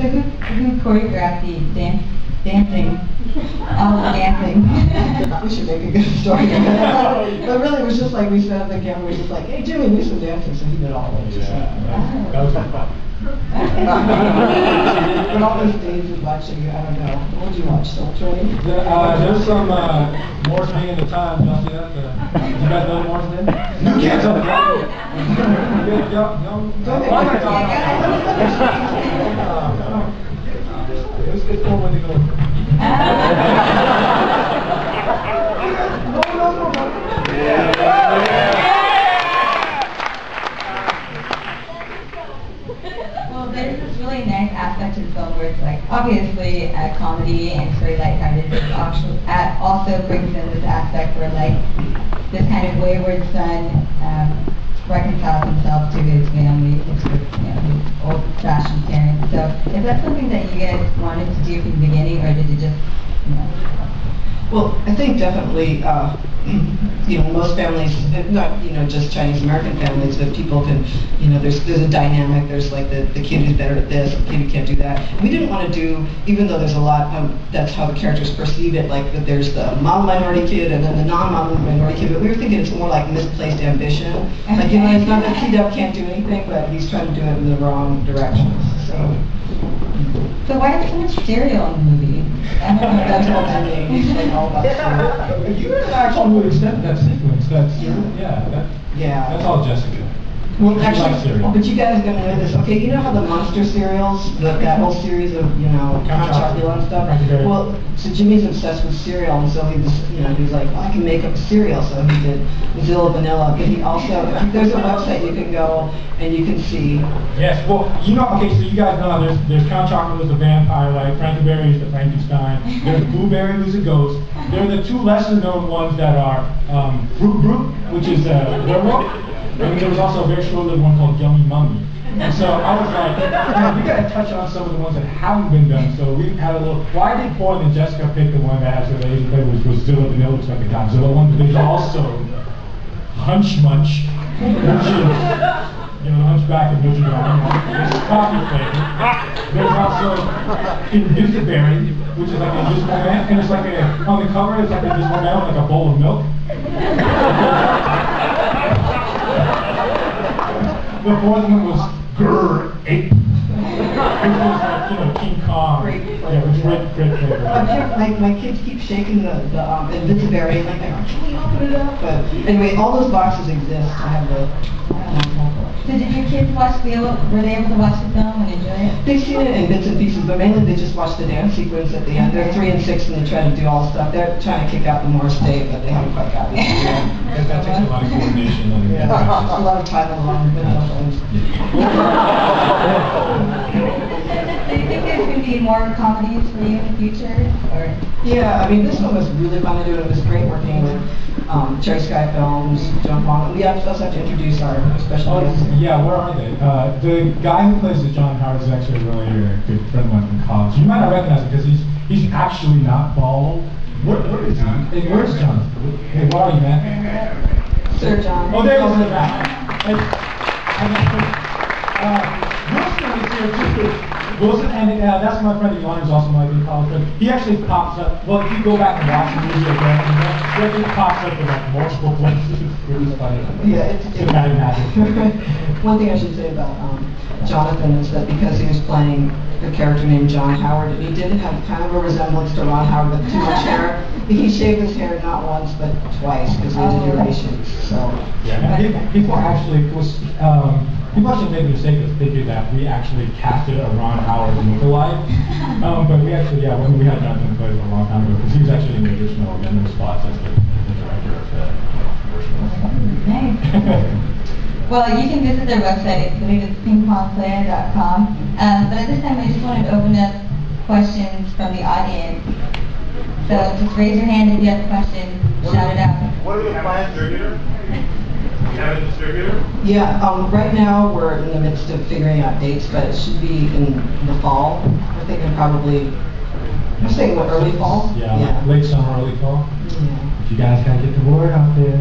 So who choreographed the dancing? All the dancing. We should make a good story. But really, it was just like we set up the camera. We were just like, hey, Jimmy, do some dancing. So he did all of it. Yeah, that was fun. But all those days of watching, I don't know. What did you watch? Soul Train? There's some Morse hanging the time. Y'all see that? You guys know Morse did? You can't tell me. It's cool when they go. Well, there's this really nice aspect to the film where it's like, obviously, comedy and it's very lighthearted, but also brings in this aspect where, like, this kind of wayward son reconciles himself to his family, his old-fashioned parents. So, is that something that you guys wanted to do from the beginning, or did you just, Well, I think definitely, most families, not, just Chinese American families, but people can, there's a dynamic, there's like the kid who's better at this, the kid who can't do that. We didn't want to do, even though there's a lot, that's how the characters perceive it, like that there's the model minority kid and then the non-model minority kid, but we were thinking it's more like misplaced ambition. Like, it's not that T-Dub can't do anything, but he's trying to do it in the wrong directions, so. So why is there so much cereal in the movie? That's all I mean. He's like all about cereal. You guys actually would extend that sequence. That's that's all Jessica. Well, She likes actually, cereal. but you guys are gonna know this. Okay, you know how the monster cereals, that whole series of Count Chocula and stuff. Well, so Jimmy's obsessed with cereal, and so he was, he's like, I can make up a cereal. So he did Zilla Vanilla. But he also, there's a website you can go and you can see. Yes, well, okay, so you guys know there's Count Chocula who's a vampire, right? Frankenberry is the Frankenstein. There's Blueberry who's a ghost. There are the two lesser known ones that are Brook Brook, which is a werewolf. And there was also a very short-lived one called Yummy Mummy. And so I was like, we got to touch on some of the ones that haven't been done. So we had a little. Well, I did more than Jessica picked the one that has the Asian flavor, which was Zilla Vanilla, which is like the Godzilla one. But there's also Hunch Munch, which is Hunchback of Notre Dame. It's coffee flavor. There's also Invisiberry, which is like an invisible man, and it's like on the cover it's like an invisible man with like a bowl of milk. The fourth one was Grr Ape, which was like, King Kong. Which great flavor. My kids keep shaking the Invisiberry, and like, can we open it up? But anyway, all those boxes exist. I have the. So did your kids were they able to watch the film and enjoy it? They've seen it in bits and pieces, but mainly they just watch the dance sequence at the end. They're 3 and 6 and they try to do all the stuff. They're trying to kick out the Morse tape, but they haven't quite got it yet. That takes a lot of coordination. A lot of time along with things. Do you think there's going to be more comedies for you in the future? Or? Yeah, I mean, this one was really fun to do. It was great working with Cherry Sky Films, John Pong. We also have to introduce our special guests. Yeah, where are they? The guy who plays the John Howard is actually a really good friend of mine from college. You might not recognize him because he's actually not bald. Where is he? Hey, where's John? Hey, where are you, man? Sir John. Oh, there he is in the back. Wilson is here too. Wilson, and that's my friend Elon, who's also my good college friend. He actually pops up. Well, if you go back and watch the movie again, he actually pops up in like multiple places. It's funny. Yeah, it's cinematic magic. One thing I should say about Jonathan is that because he was playing a character named John Howard, he did have kind of a resemblance to Ron Howard, but too much hair. He shaved his hair not once but twice because he had to do ratios. So yeah, people actually made the mistake of thinking that we actually casted a Ron Howard lookalike. But we actually, when we had Jonathan play for a long time ago, because he was actually in the original Venom spots as the director of the commercials. Nice. Well, you can visit their website. I believe it's pongplaya.com. But at this time, I just wanted to open up questions from the audience. So just raise your hand if you have a question. Shout it out. What are the plans? You have a distributor? Yeah, right now we're in the midst of figuring out dates, but it should be in the fall. We're thinking probably, early fall? Yeah, late summer, early fall. Yeah. But you guys gotta get the word out there.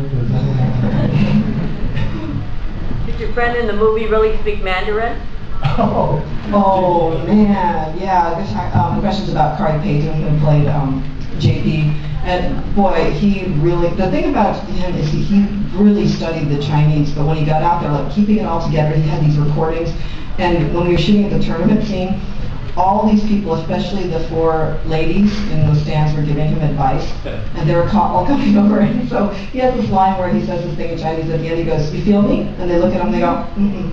Did your friend in the movie really speak Mandarin? Oh man, yeah. Questions about Corey Payton, who played JP. And boy, he really, the thing about him is he really studied the Chinese, but when he got out there, like keeping it all together, he had these recordings. And when we were shooting at the tournament scene, all these people, especially the four ladies in those stands, were giving him advice, and they were all coming over. And so he has this line where he says this thing in Chinese. At the end, he goes, "You feel me?" And they look at him, and they go, "Mm-mm."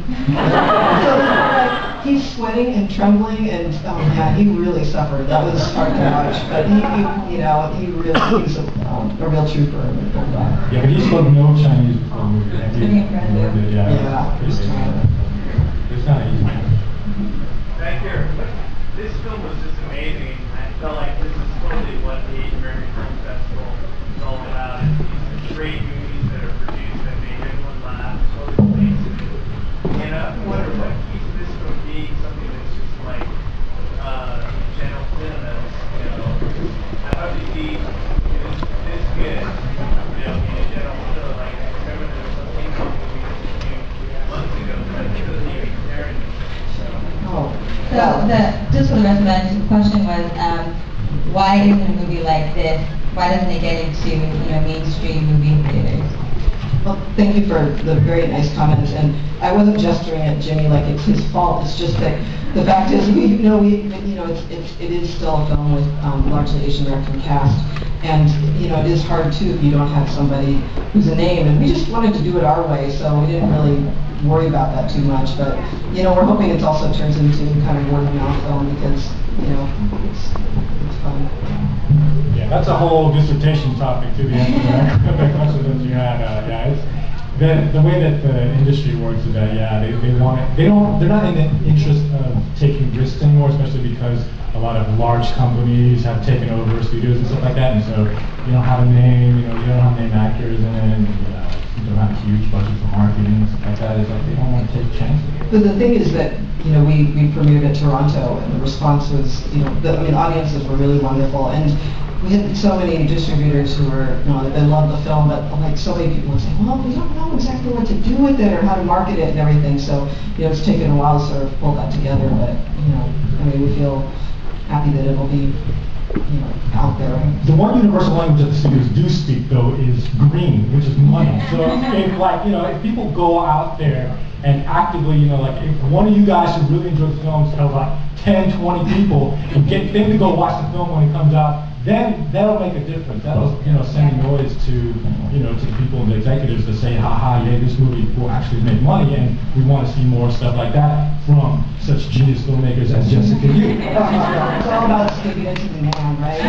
So like, he's sweating and trembling, and oh man, he really suffered. That was hard to watch, but he really, he's a real trooper. Yeah, but he spoke no Chinese before the movie. Pretty impressive. Yeah, he's trying. It's not easy. Back here, this film was just amazing. I felt like this is totally what the American Film Festival is all about. It's these great movies that are produced that make everyone laugh, totally amazing. And I wonder what keeps this from being something that's just like general cinema. I thought you'd be this good, in a general cinema. Like I remember there was some things movies a few months ago that it doesn't even compare it. Just for the rest of that, the question was, why isn't a movie like this, why doesn't it get into, mainstream movie theaters? Well, thank you for the very nice comments, and I wasn't gesturing at Jimmy like it's his fault. It's just that the fact is, it is still a film with largely Asian American cast, and it is hard too if you don't have somebody who's a name. And we just wanted to do it our way, so we didn't really worry about that too much. But we're hoping it also turns into kind of word of mouth film because it's fun. Yeah, that's a whole dissertation topic to the end of the question that you had. It's the way that the industry works is that they want it. They're not in the interest of taking risks anymore, especially because a lot of large companies have taken over studios and stuff like that, and so you don't have a name, you don't have name actors in it, and you don't have huge budgets for marketing and stuff like that. It's like they don't want to take chances. But the thing is that we premiered at Toronto, and the response was the audiences were really wonderful, and we had so many distributors who were they loved the film, but like so many people would say, well, we don't know exactly what to do with it or how to market it and everything. So it's taken a while to sort of pull that together, but we feel happy that it'll be out there. The one universal language that the studios do speak, though, is green, which is money. So if people go out there and actively, if one of you guys who really enjoys films tells like 10, 20 people and get them to go watch the film when it comes out, then that'll make a difference. That'll send noise to to the people and the executives to say, haha, yeah, this movie will actually make money, and we want to see more stuff like that from such genius filmmakers as Jessica Yu. It's all about sticking it to the man, right?